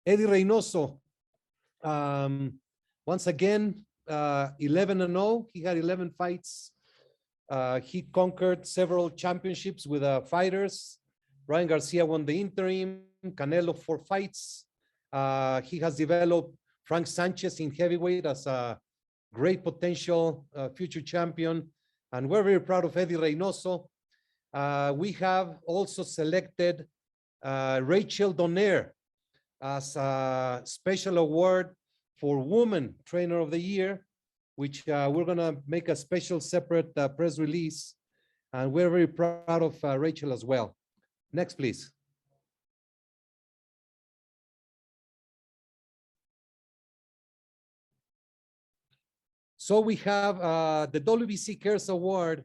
Eddie Reynoso, once again, 11-0. He had 11 fights. He conquered several championships with fighters. Ryan Garcia won the interim. Canelo 4 fights. He has developed Frank Sanchez in heavyweight as a great potential future champion. And we're very proud of Eddie Reynoso. We have also selected Rachel Donner as a special award for Woman Trainer of the Year, which we're going to make a special separate press release. And we're very proud of Rachel as well. Next, please. So we have the WBC Curse Award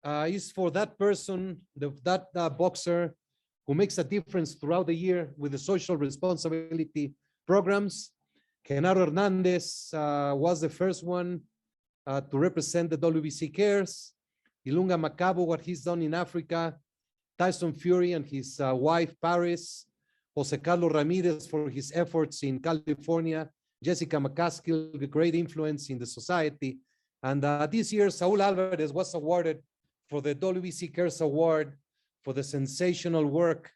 is for that person, that boxer who makes a difference throughout the year with the social responsibility programs. Genaro Hernandez was the first one to represent the WBC Cares. Ilunga Makabu, what he's done in Africa. Tyson Fury and his wife, Paris. Jose Carlos Ramirez for his efforts in California. Jessica McCaskill, a great influence in the society. And this year, Saul Alvarez was awarded for the WBC Curse Award for the sensational work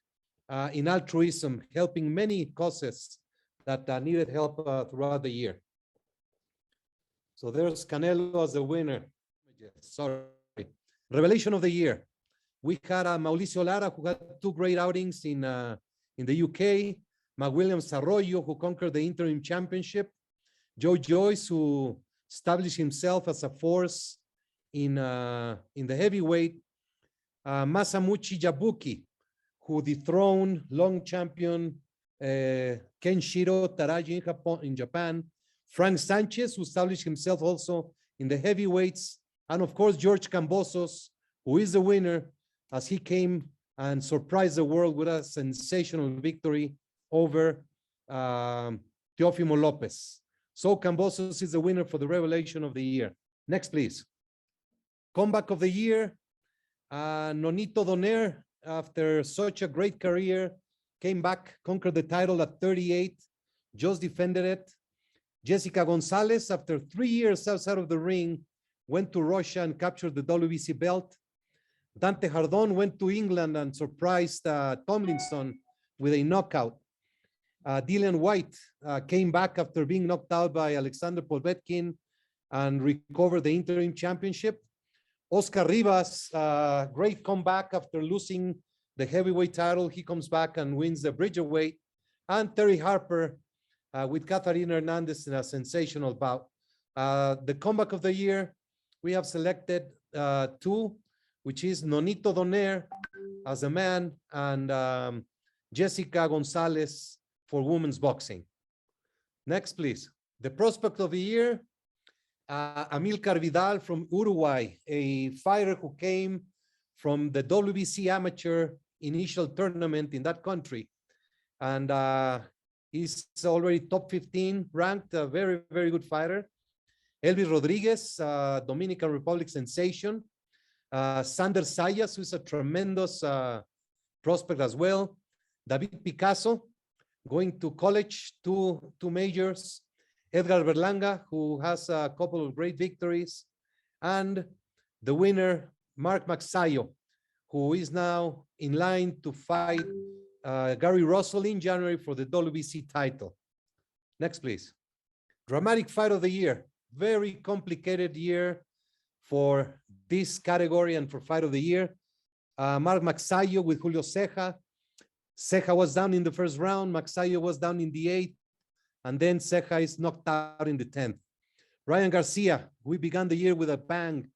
in altruism, helping many causes that needed help throughout the year. So there's Canelo as the winner. Sorry. Revelation of the year. We had Mauricio Lara, who had 2 great outings in the UK. McWilliams Arroyo, who conquered the interim championship. Joe Joyce, who established himself as a force in the heavyweight. Masamuchi Jabuki, who dethroned long champion Kenshiro Taraji in Japan. Frank Sanchez, who established himself also in the heavyweights. And of course, George Cambosos, who is the winner, as he came and surprised the world with a sensational victory over Teofimo Lopez. So Cambosos is the winner for the revelation of the year. Next, please. Comeback of the year. Nonito Donaire, after such a great career, came back, conquered the title at 38, just defended it. Jessica Gonzalez, after 3 years outside of the ring, went to Russia and captured the WBC belt. Dante Hardon went to England and surprised Tomlinson with a knockout. Dillian White came back after being knocked out by Alexander Povetkin and recovered the interim championship. Oscar Rivas, great comeback after losing the heavyweight title. He comes back and wins the bridgerweight. And Terry Harper with Catherine Hernandez in a sensational bout. The comeback of the year, we have selected 2, which is Nonito Donaire as a man and Jessica Gonzalez for women's boxing. Next, please. The prospect of the year, Amilcar Vidal from Uruguay, a fighter who came from the WBC amateur initial tournament in that country. And he's already top 15 ranked, a very, very good fighter. Elvis Rodriguez, Dominican Republic sensation. Sander Sayas, who's a tremendous prospect as well. David Picasso, going to college, two majors. Edgar Berlanga, who has a couple of great victories. And the winner, Mark Magsayo, who is now in line to fight Gary Russell in January for the WBC title. Next, please. Dramatic fight of the year. Very complicated year for this category and for fight of the year. Mark Magsayo with Julio Ceja. Ceja was down in the first round. Magsayo was down in the 8th. And then Ceja is knocked out in the 10th. Ryan Garcia, we began the year with a bang.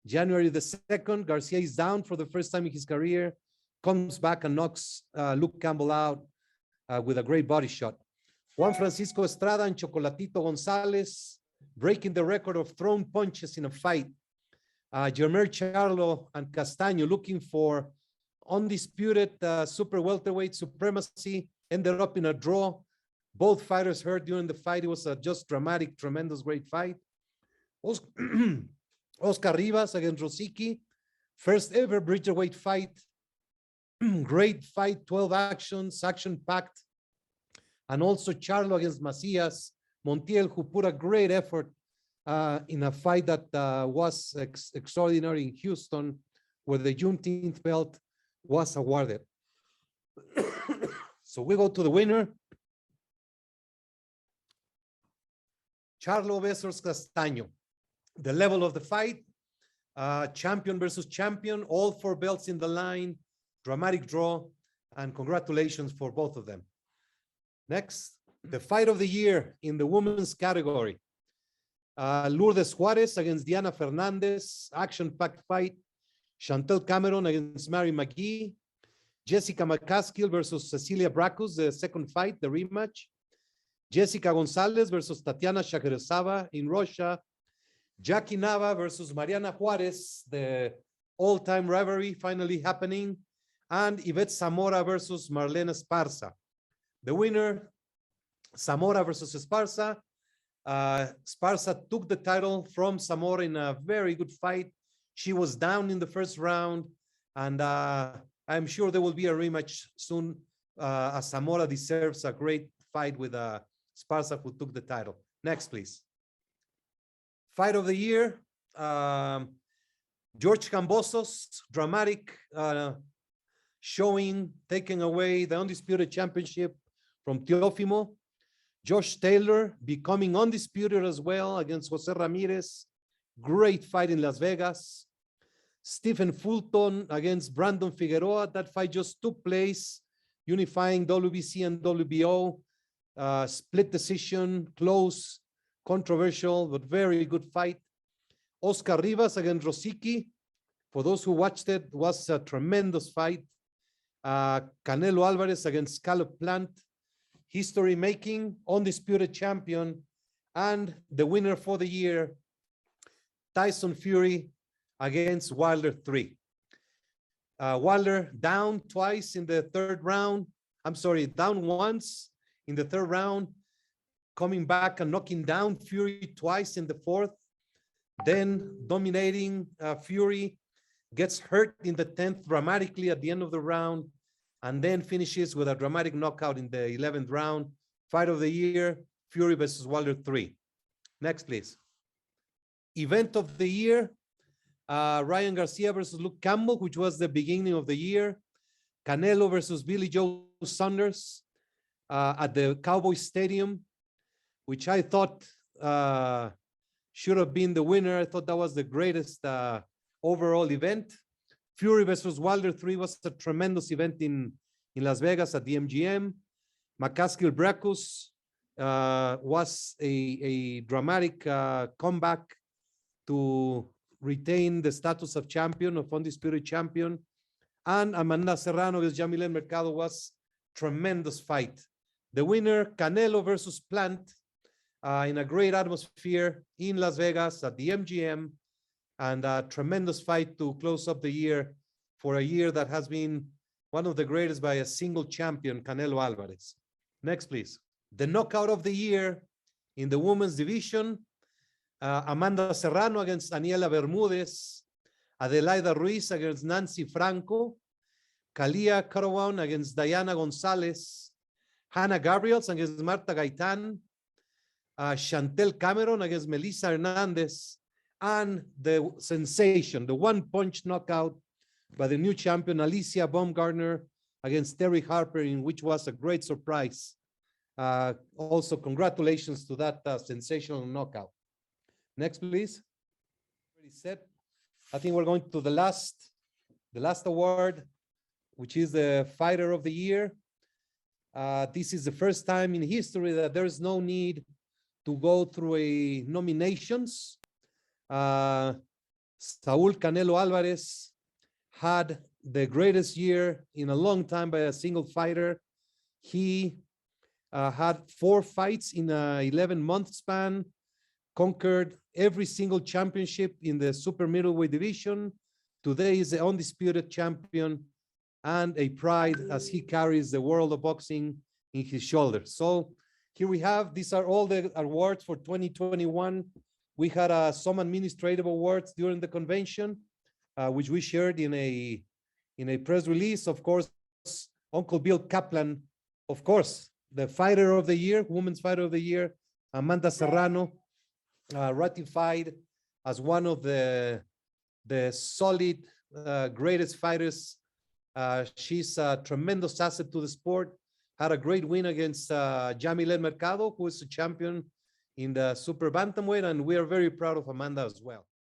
January the 2nd, Garcia is down for the first time in his career, comes back and knocks Luke Campbell out with a great body shot. Juan Francisco Estrada and Chocolatito Gonzalez breaking the record of thrown punches in a fight. Jermer Charlo and Castaño looking for undisputed super welterweight supremacy, ended up in a draw. Both fighters hurt during the fight. It was a just dramatic, tremendous, great fight. Oscar Rivas against Rosicky. First ever bridgerweight fight. Great fight, 12 actions, action-packed. and also Charlo against Macias, Montiel, who put a great effort in a fight that was extraordinary in Houston, where the Juneteenth belt was awarded. So we go to the winner. Charlo versus Castaño. The level of the fight, champion versus champion, all 4 belts in the line, dramatic draw, and congratulations for both of them. Next, the fight of the year in the women's category. Lourdes Juarez against Diana Fernandez, action-packed fight. Chantel Cameron against Mary McGee. Jessica McCaskill versus Cecilia Brackus, the second fight, the rematch. Jessica Gonzalez versus Tatiana Shakirezava in Russia. Jackie Nava versus Mariana Juarez, the all-time rivalry finally happening. And Yvette Zamora versus Marlene Esparza. The winner, Zamora versus Esparza. Esparza took the title from Zamora in a very good fight. She was down in the first round, and I'm sure there will be a rematch soon, as Zamora deserves a great fight with Esparza, who took the title. Next, please. Fight of the year, George Kambosos, dramatic showing, taking away the Undisputed Championship from Teofimo. Josh Taylor becoming undisputed as well against Jose Ramirez. Great fight in Las Vegas. Stephen Fulton against Brandon Figueroa. That fight just took place, unifying WBC and WBO. Split decision, close, controversial, but very good fight. Oscar Rivas against Rosicky. For those who watched it, was a tremendous fight. Canelo Alvarez against Caleb Plant. History making, undisputed champion, and the winner for the year, Tyson Fury against Wilder 3. Wilder down twice in the third round. I'm sorry, down once in the third round, coming back and knocking down Fury twice in the fourth. Then dominating Fury, gets hurt in the 10th dramatically at the end of the round, and then finishes with a dramatic knockout in the 11th round. Fight of the year, Fury versus Wilder 3. Next, please. Event of the year, Ryan Garcia versus Luke Campbell, which was the beginning of the year. Canelo versus Billy Joe Saunders at the Cowboys Stadium, which I thought should have been the winner. I thought that was the greatest overall event. Fury versus Wilder 3 was a tremendous event in Las Vegas at the MGM. McCaskill Brackus was a dramatic comeback to retain the status of champion, of undisputed champion. And Amanda Serrano against Yamilet Mercado was tremendous fight. The winner, Canelo versus Plant, in a great atmosphere in Las Vegas at the MGM, and a tremendous fight to close up the year, for a year that has been one of the greatest by a single champion, Canelo Alvarez. Next, please. The knockout of the year in the women's division, Amanda Serrano against Aniela Bermudez, Adelaida Ruiz against Nancy Franco, Kalia Carawan against Diana Gonzalez, Hannah Gabriels against Marta Gaitan, Chantel Cameron against Melissa Hernandez, and the sensation, the one-punch knockout by the new champion, Alicia Baumgartner against Terry Harper, in which was a great surprise. Also, congratulations to that sensational knockout. Next, please. Already said. I think we're going to the last award, which is the Fighter of the Year. This is the first time in history that there is no need to go through a nominations. Saul Canelo Alvarez had the greatest year in a long time by a single fighter. He had 4 fights in a 11-month span, conquered every single championship in the super middleweight division. Today is the undisputed champion and a pride as he carries the world of boxing in his shoulders. So here we have, these are all the awards for 2021. We had some administrative awards during the convention, which we shared in a press release. Of course, Uncle Bill Kaplan, of course, the fighter of the year, women's fighter of the year, Amanda Serrano, ratified as one of the solid, greatest fighters. She's a tremendous asset to the sport. Had a great win against Yamilet Mercado, who is the champion in the super bantamweight, and we are very proud of Amanda as well.